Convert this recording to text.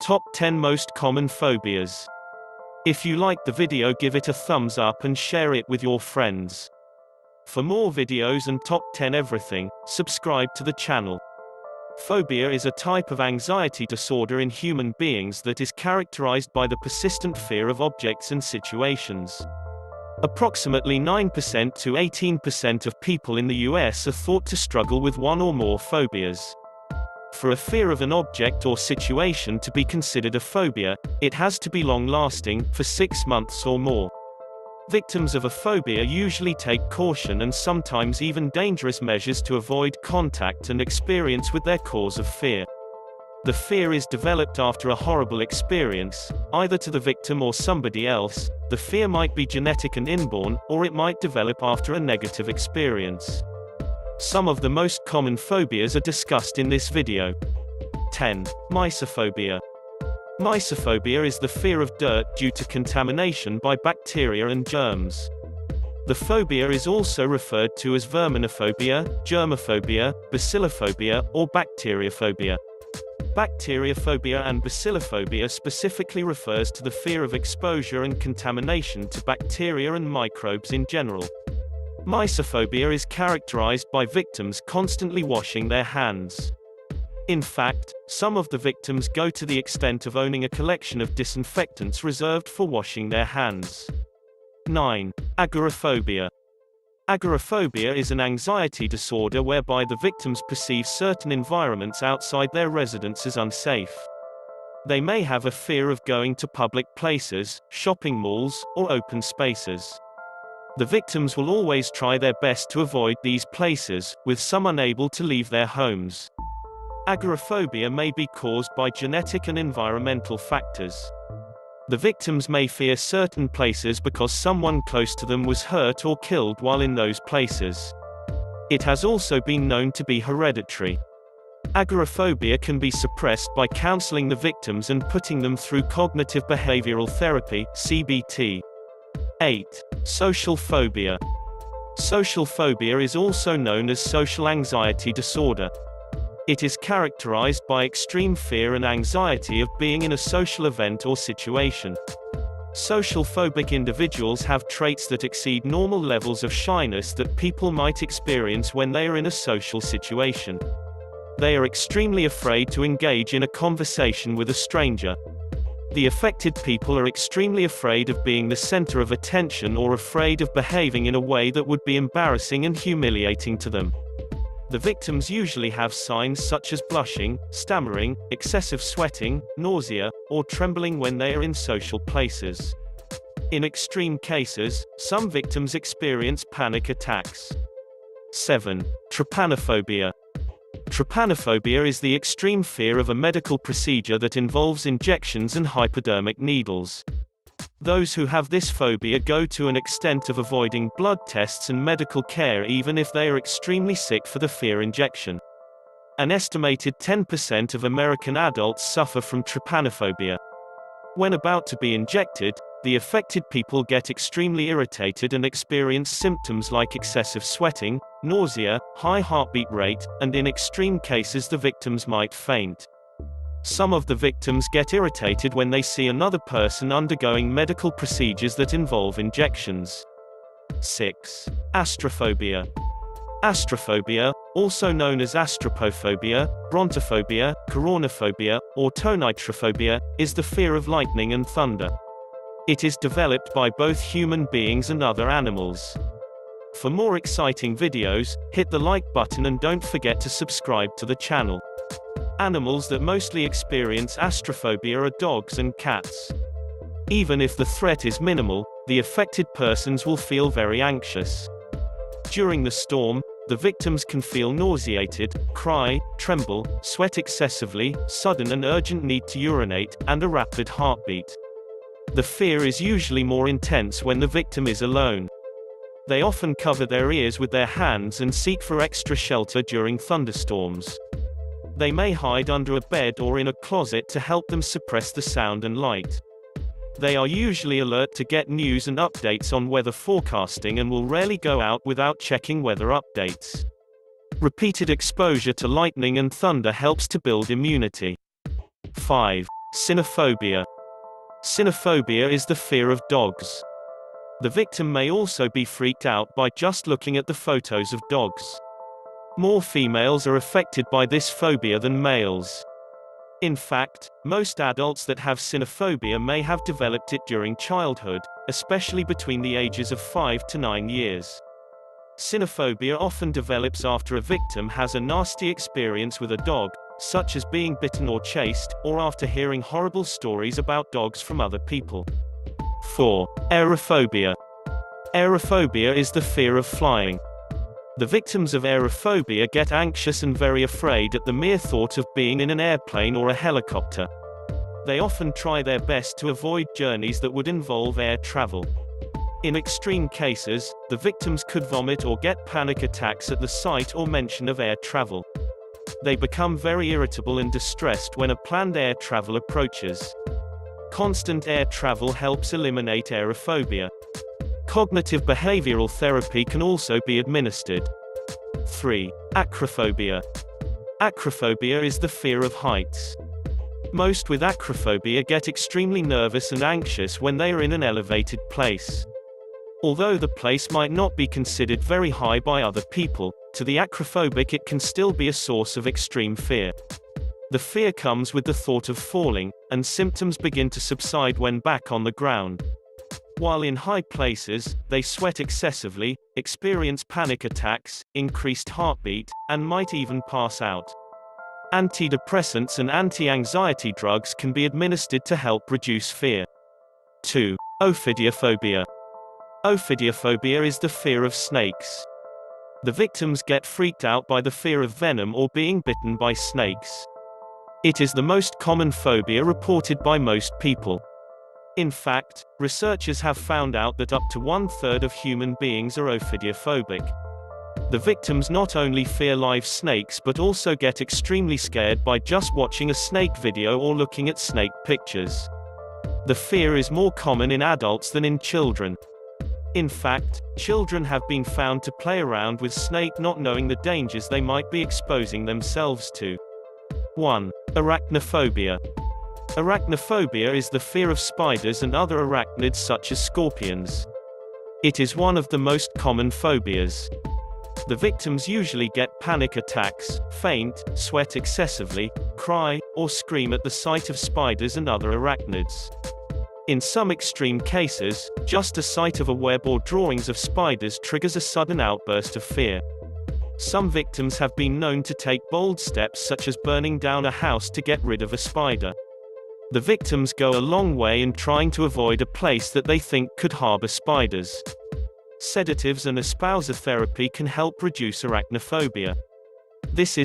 Top 10 Most Common Phobias. If you like the video, give it a thumbs up and share it with your friends. For more videos and top 10 everything, subscribe to the channel. Phobia is a type of anxiety disorder in human beings that is characterized by the persistent fear of objects and situations. Approximately 9% to 18% of people in the US are thought to struggle with one or more phobias. For a fear of an object or situation to be considered a phobia, it has to be long-lasting, for 6 months or more. Victims of a phobia usually take caution and sometimes even dangerous measures to avoid contact and experience with their cause of fear. The fear is developed after a horrible experience, either to the victim or somebody else. The fear might be genetic and inborn, or it might develop after a negative experience. Some of the most common phobias are discussed in this video. 10. Mysophobia. Mysophobia is the fear of dirt due to contamination by bacteria and germs. The phobia is also referred to as verminophobia, germophobia, bacillophobia, or bacteriophobia. Bacteriophobia and bacillophobia specifically refers to the fear of exposure and contamination to bacteria and microbes in general. Mysophobia is characterized by victims constantly washing their hands. In fact, some of the victims go to the extent of owning a collection of disinfectants reserved for washing their hands. 9. Agoraphobia. Agoraphobia is an anxiety disorder whereby the victims perceive certain environments outside their residence as unsafe. They may have a fear of going to public places, shopping malls, or open spaces. The victims will always try their best to avoid these places, with some unable to leave their homes. Agoraphobia may be caused by genetic and environmental factors. The victims may fear certain places because someone close to them was hurt or killed while in those places. It has also been known to be hereditary. Agoraphobia can be suppressed by counseling the victims and putting them through cognitive behavioral therapy (CBT). 8. Social phobia. Social phobia is also known as social anxiety disorder. It is characterized by extreme fear and anxiety of being in a social event or situation. Social phobic individuals have traits that exceed normal levels of shyness that people might experience when they are in a social situation. They are extremely afraid to engage in a conversation with a stranger. The affected people are extremely afraid of being the center of attention or afraid of behaving in a way that would be embarrassing and humiliating to them. The victims usually have signs such as blushing, stammering, excessive sweating, nausea, or trembling when they are in social places. In extreme cases, some victims experience panic attacks. 7. Trypanophobia. Trypanophobia is the extreme fear of a medical procedure that involves injections and hypodermic needles. Those who have this phobia go to an extent of avoiding blood tests and medical care even if they are extremely sick for the fear injection. An estimated 10% of American adults suffer from trypanophobia. When about to be injected, the affected people get extremely irritated and experience symptoms like excessive sweating, nausea, high heartbeat rate, and in extreme cases the victims might faint. Some of the victims get irritated when they see another person undergoing medical procedures that involve injections. 6. Astrophobia. Astrophobia, also known as astrophobia, brontophobia, coronaphobia, or tonitrophobia, is the fear of lightning and thunder. It is developed by both human beings and other animals. For more exciting videos, hit the like button and don't forget to subscribe to the channel. Animals that mostly experience astrophobia are dogs and cats. Even if the threat is minimal, the affected persons will feel very anxious. During the storm, the victims can feel nauseated, cry, tremble, sweat excessively, sudden and urgent need to urinate, and a rapid heartbeat. The fear is usually more intense when the victim is alone. They often cover their ears with their hands and seek for extra shelter during thunderstorms. They may hide under a bed or in a closet to help them suppress the sound and light. They are usually alert to get news and updates on weather forecasting and will rarely go out without checking weather updates. Repeated exposure to lightning and thunder helps to build immunity. 5. Cynophobia. Cynophobia is the fear of dogs. The victim may also be freaked out by just looking at the photos of dogs. More females are affected by this phobia than males. In fact, most adults that have cynophobia may have developed it during childhood, especially between the ages of 5 to 9 years. Cynophobia often develops after a victim has a nasty experience with a dog, such as being bitten or chased, or after hearing horrible stories about dogs from other people. 4. Aerophobia. Aerophobia is the fear of flying. The victims of aerophobia get anxious and very afraid at the mere thought of being in an airplane or a helicopter. They often try their best to avoid journeys that would involve air travel. In extreme cases, the victims could vomit or get panic attacks at the sight or mention of air travel. They become very irritable and distressed when a planned air travel approaches. Constant air travel helps eliminate aerophobia. Cognitive behavioral therapy can also be administered. 3. Acrophobia. Acrophobia is the fear of heights. Most with acrophobia get extremely nervous and anxious when they are in an elevated place. Although the place might not be considered very high by other people, to the acrophobic it can still be a source of extreme fear. The fear comes with the thought of falling, and symptoms begin to subside when back on the ground. While in high places, they sweat excessively, experience panic attacks, increased heartbeat, and might even pass out. Antidepressants and anti-anxiety drugs can be administered to help reduce fear. 2. Ophidiophobia. Ophidiophobia is the fear of snakes. The victims get freaked out by the fear of venom or being bitten by snakes. It is the most common phobia reported by most people. In fact, researchers have found out that up to 1/3 of human beings are ophidiophobic. The victims not only fear live snakes but also get extremely scared by just watching a snake video or looking at snake pictures. The fear is more common in adults than in children. In fact, children have been found to play around with snake not knowing the dangers they might be exposing themselves to. 1. Arachnophobia. Arachnophobia is the fear of spiders and other arachnids such as scorpions. It is one of the most common phobias. The victims usually get panic attacks, faint, sweat excessively, cry, or scream at the sight of spiders and other arachnids. In some extreme cases, just a sight of a web or drawings of spiders triggers a sudden outburst of fear. Some victims have been known to take bold steps such as burning down a house to get rid of a spider. The victims go a long way in trying to avoid a place that they think could harbor spiders. Sedatives and espouser therapy can help reduce arachnophobia. This is